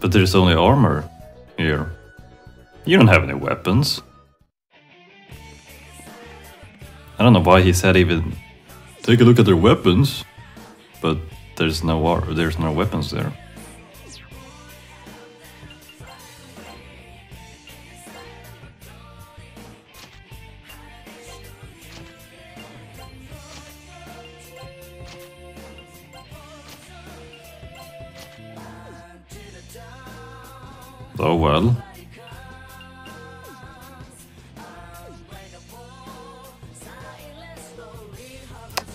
But there's only armor here. You don't have any weapons. I don't know why he said even take a look at their weapons, but there's no weapons there. Oh well.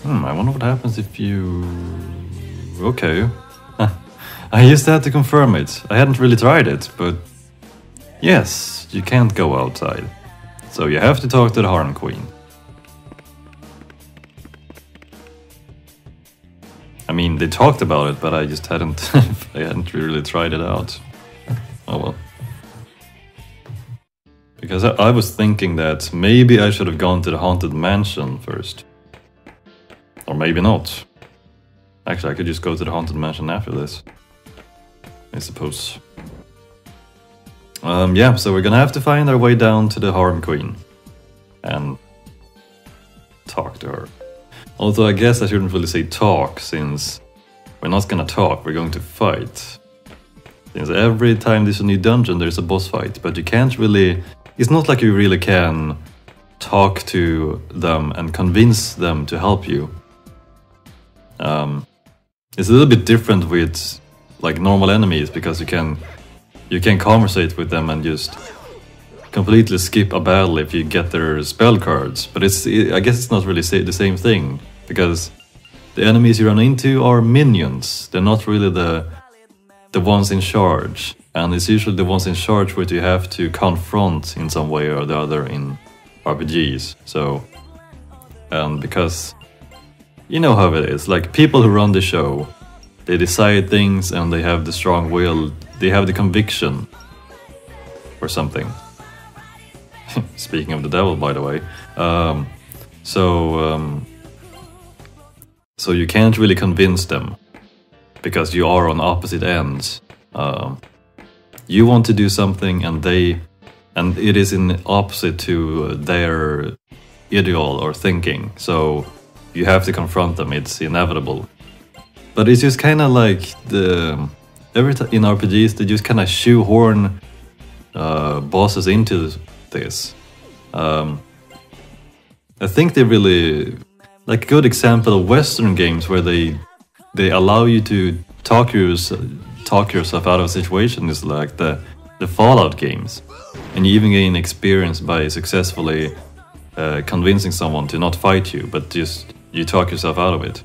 I wonder what happens if you... Okay. I just had to confirm it. I hadn't really tried it, but... Yes, you can't go outside. So you have to talk to the Harem Queen. I mean, they talked about it, but I just hadn't... I hadn't really tried it out. Oh well. Because I was thinking that maybe I should have gone to the Haunted Mansion first. Or maybe not. Actually, I could just go to the Haunted Mansion after this, I suppose. Yeah, so we're gonna have to find our way down to the Harem Queen. And talk to her. Although I guess I shouldn't really say talk, since we're not gonna talk, we're going to fight. Since every time there's a new dungeon, there's a boss fight, but you can't really... It's not like you really can talk to them and convince them to help you. It's a little bit different with like normal enemies, because you can conversate with them and just completely skip a battle if you get their spell cards. But I guess it's not really the same thing, because the enemies you run into are minions. They're not really the ones in charge, and it's usually the ones in charge which you have to confront in some way or the other in RPGs. So, because you know how it is, like people who run the show, they decide things and they have the strong will, they have the conviction or something. Speaking of the devil, by the way. So you can't really convince them, because you are on opposite ends. You want to do something and it is in opposite to their ideal or thinking, so you have to confront them, it's inevitable. But it's just kind of like in RPGs, they just kind of shoehorn bosses into this. I think they really... Like a good example of Western games where they allow you to talk yourself out of a situation is like the Fallout games. And you even gain experience by successfully convincing someone to not fight you, but just you talk yourself out of it.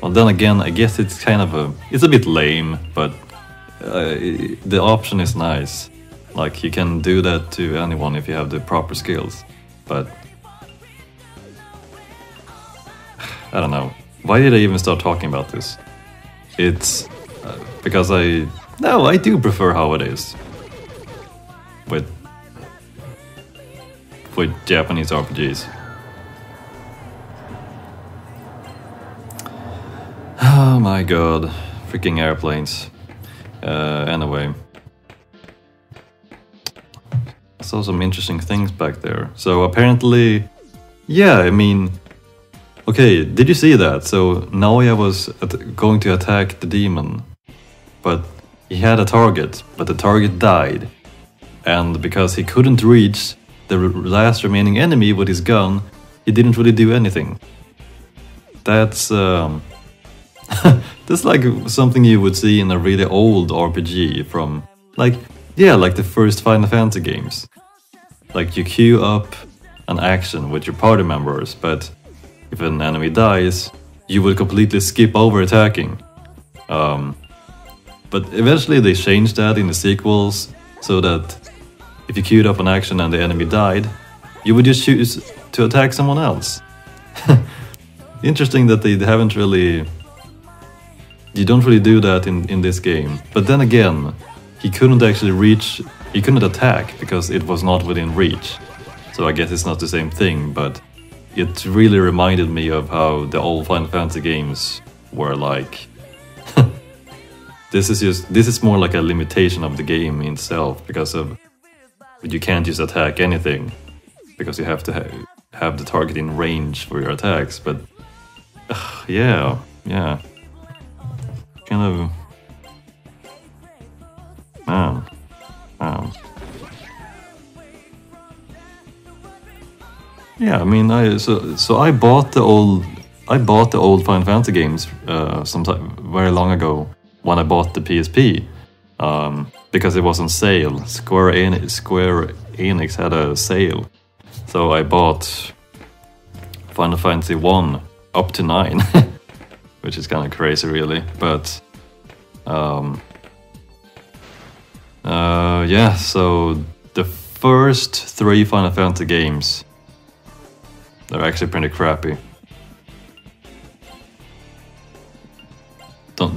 Well, then again, I guess it's kind of it's a bit lame, but the option is nice. Like, you can do that to anyone if you have the proper skills. But I don't know. Why did I even start talking about this? It's because I do prefer how it is with Japanese RPGs. Oh my god, freaking airplanes. Anyway, I saw some interesting things back there. So apparently, yeah, I mean, okay, did you see that? So Naoya was going to attack the demon, but he had a target, but the target died. And because he couldn't reach the last remaining enemy with his gun, he didn't really do anything. That's that's like something you would see in a really old RPG from, like, yeah, like the first Final Fantasy games. Like, you queue up an action with your party members, but if an enemy dies, you will completely skip over attacking. But eventually they changed that in the sequels, so that if you queued up an action and the enemy died, you would just choose to attack someone else. Interesting that they haven't really... You don't really do that in this game. But then again, he couldn't actually reach... He couldn't attack because it was not within reach. So I guess it's not the same thing, but it really reminded me of how the old Final Fantasy games were like. this is more like a limitation of the game itself, because of you can't just attack anything because you have to have the target in range for your attacks. But yeah, kind of, man. Yeah, I mean, I bought the old Final Fantasy games sometime very long ago when I bought the PSP, because it was on sale. Square Enix had a sale, so I bought Final Fantasy 1 up to 9, which is kind of crazy, really. But yeah, so the first 3 Final Fantasy games, they're actually pretty crappy.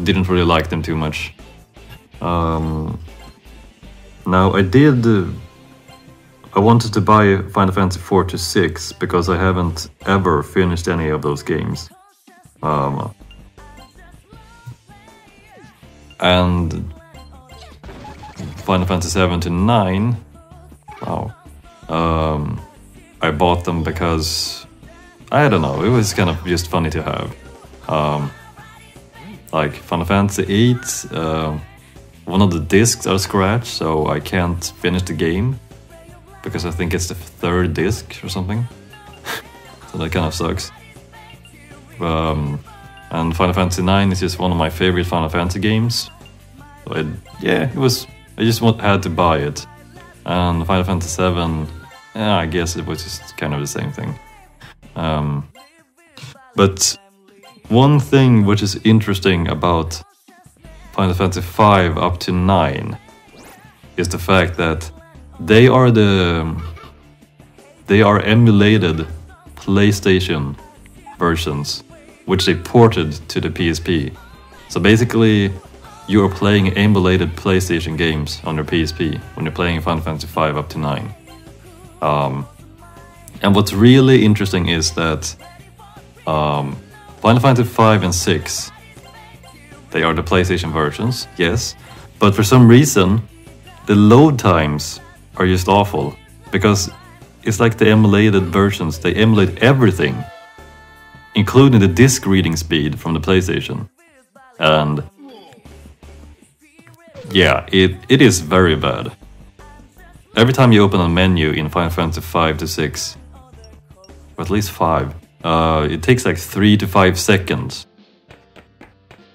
Didn't really like them too much. Now I wanted to buy Final Fantasy 4 to 6 because I haven't ever finished any of those games. And Final Fantasy 7 to 9, wow. I bought them because, I don't know, it was kind of just funny to have. Like Final Fantasy 8, one of the discs are scratched, so I can't finish the game because I think it's the 3rd disc or something. So that kind of sucks. And Final Fantasy 9 is just one of my favorite Final Fantasy games. So I just had to buy it. And Final Fantasy 7, I guess it was just kind of the same thing. But one thing which is interesting about Final Fantasy 5 up to 9 is the fact that they are emulated PlayStation versions, which they ported to the PSP. So basically, you are playing emulated PlayStation games on your PSP when you're playing Final Fantasy 5 up to 9. And what's really interesting is that Final Fantasy 5 and 6, they are the PlayStation versions, yes, but for some reason the load times are just awful, because it's like the emulated versions, they emulate everything, including the disc reading speed from the PlayStation. And yeah, it is very bad. Every time you open a menu in Final Fantasy 5 to 6, or at least 5, it takes like 3 to 5 seconds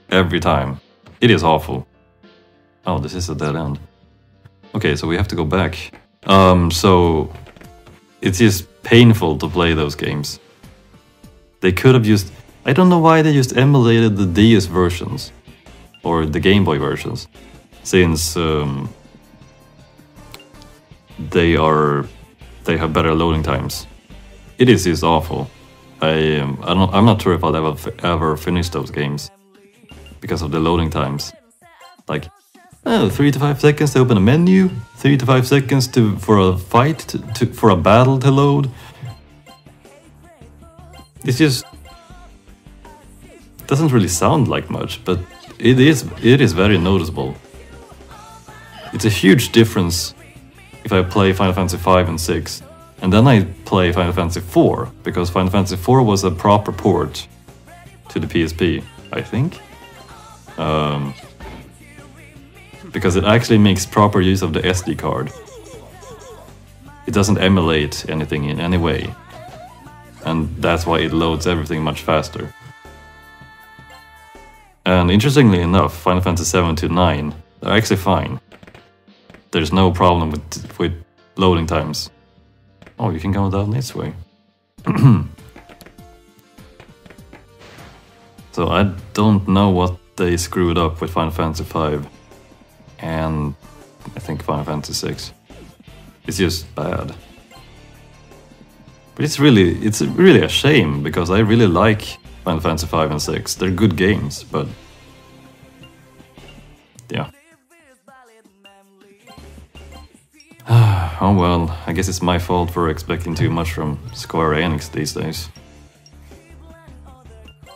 every time. It is awful. Oh, this is a dead end. Okay, so we have to go back. So it's just painful to play those games. They could have used... I don't know why they just emulated the DS versions or the Game Boy versions, since they have better loading times. It is just awful. I'm not sure if I'll ever finish those games because of the loading times. Like, 3 to 5 seconds to open a menu, 3 to 5 seconds for a fight, for a battle to load. It's just doesn't really sound like much, but it is very noticeable. It's a huge difference if I play Final Fantasy 5 and 6, and then I play Final Fantasy 4, because Final Fantasy 4 was a proper port to the PSP, I think. Because it actually makes proper use of the SD card. It doesn't emulate anything in any way. And that's why it loads everything much faster. And interestingly enough, Final Fantasy 7 to 9 are actually fine. There's no problem with loading times. Oh, you can go down this way. So I don't know what they screwed up with Final Fantasy 5 and I think Final Fantasy 6. It's just bad. But it's really a shame, because I really like Final Fantasy 5 and 6. They're good games, but yeah. Oh well, I guess it's my fault for expecting too much from Square Enix these days.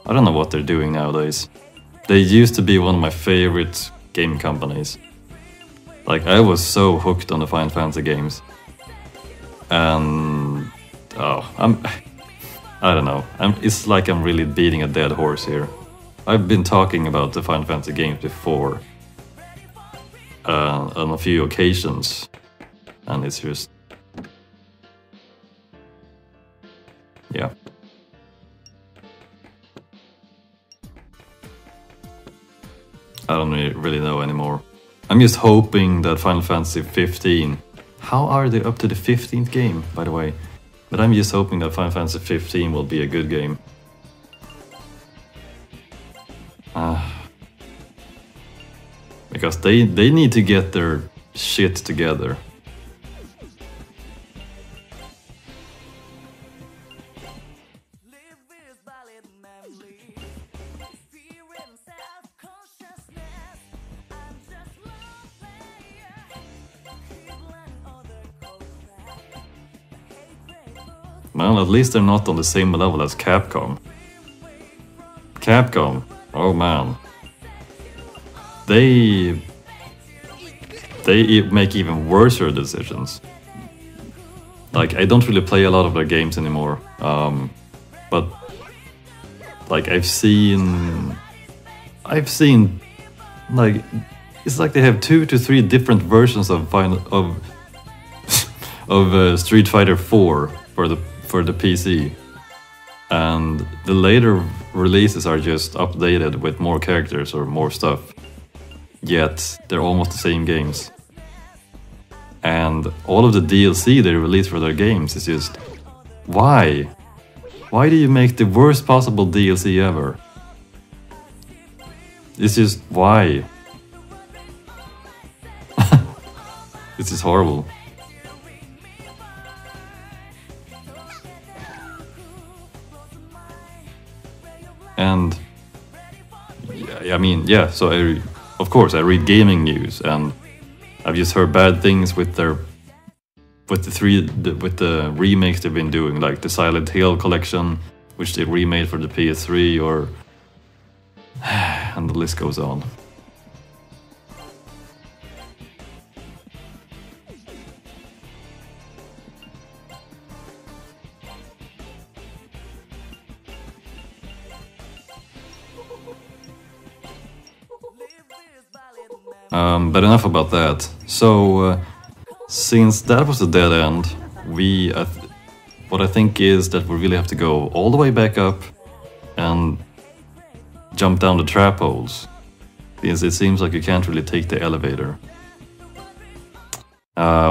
I don't know what they're doing nowadays. They used to be one of my favorite game companies. Like, I was so hooked on the Final Fantasy games. And... I don't know. It's like I'm really beating a dead horse here. I've been talking about the Final Fantasy games before. On a few occasions. And it's just... yeah. I don't really know anymore. I'm just hoping that Final Fantasy 15... How are they up to the 15th game, by the way? But I'm just hoping that Final Fantasy 15 will be a good game. Because they need to get their shit together. Well, at least they're not on the same level as Capcom. Capcom, oh man. They make even worse decisions. Like, I don't really play a lot of their games anymore. But like I've seen like, it's like they have 2 to 3 different versions of Street Fighter 4 for the PC, and the later releases are just updated with more characters or more stuff, yet they're almost the same games. And all of the DLC they release for their games is just... why? Why do you make the worst possible DLC ever? It's just... why? This is horrible. And yeah, I mean, yeah, so of course I read gaming news, and I've just heard bad things with the remakes they've been doing, like the Silent Hill collection, which they remade for the PS3, or and the list goes on. But enough about that. So, since that was a dead end, what I think is that we really have to go all the way back up and jump down the trap holes, because it seems like you can't really take the elevator.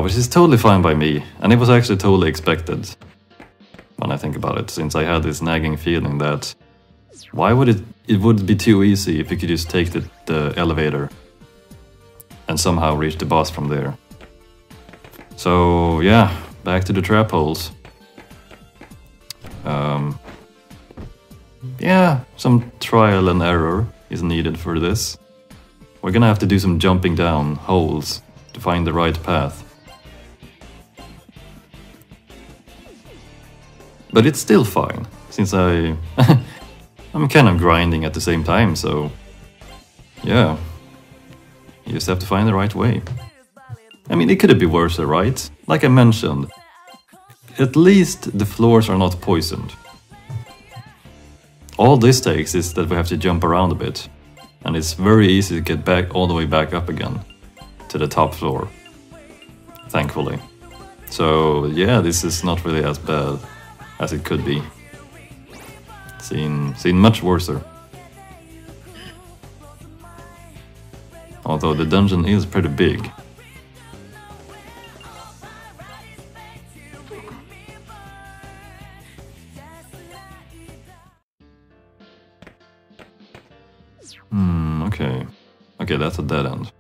Which is totally fine by me, and it was actually totally expected when I think about it, since I had this nagging feeling that why would it would be too easy if you could just take the elevator and somehow reach the boss from there. So yeah, back to the trap holes. Yeah, some trial and error is needed for this. We're gonna have to do some jumping down holes to find the right path. But it's still fine, since I'm kind of grinding at the same time, so yeah. You just have to find the right way. I mean, it could be worse, right? Like I mentioned, at least the floors are not poisoned. All this takes is that we have to jump around a bit, and it's very easy to get back all the way back up again to the top floor, thankfully. So yeah, this is not really as bad as it could be. Seen much worser. Although the dungeon is pretty big. Okay. Okay, that's a dead end.